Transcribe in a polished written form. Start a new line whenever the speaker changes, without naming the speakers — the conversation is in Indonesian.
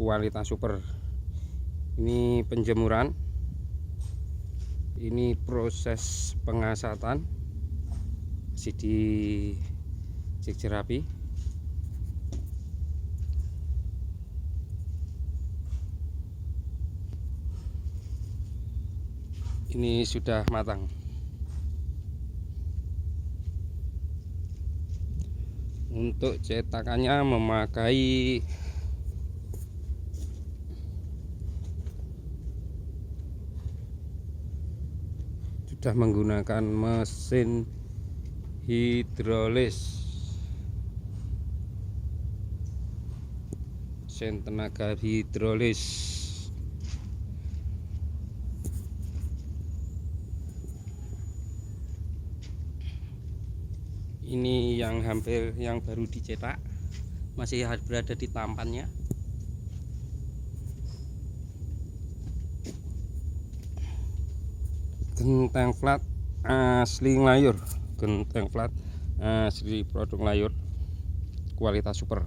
kualitas super. Ini penjemuran, ini proses pengasatan, masih di jejer rapi. Ini sudah matang. Untuk cetakannya memakai sudah menggunakan mesin hidrolis, mesin tenaga hidrolis. Ini yang baru dicetak, masih berada di tampannya. Genteng flat asli Nglayur, genteng flat asli produk Nglayur, kualitas super.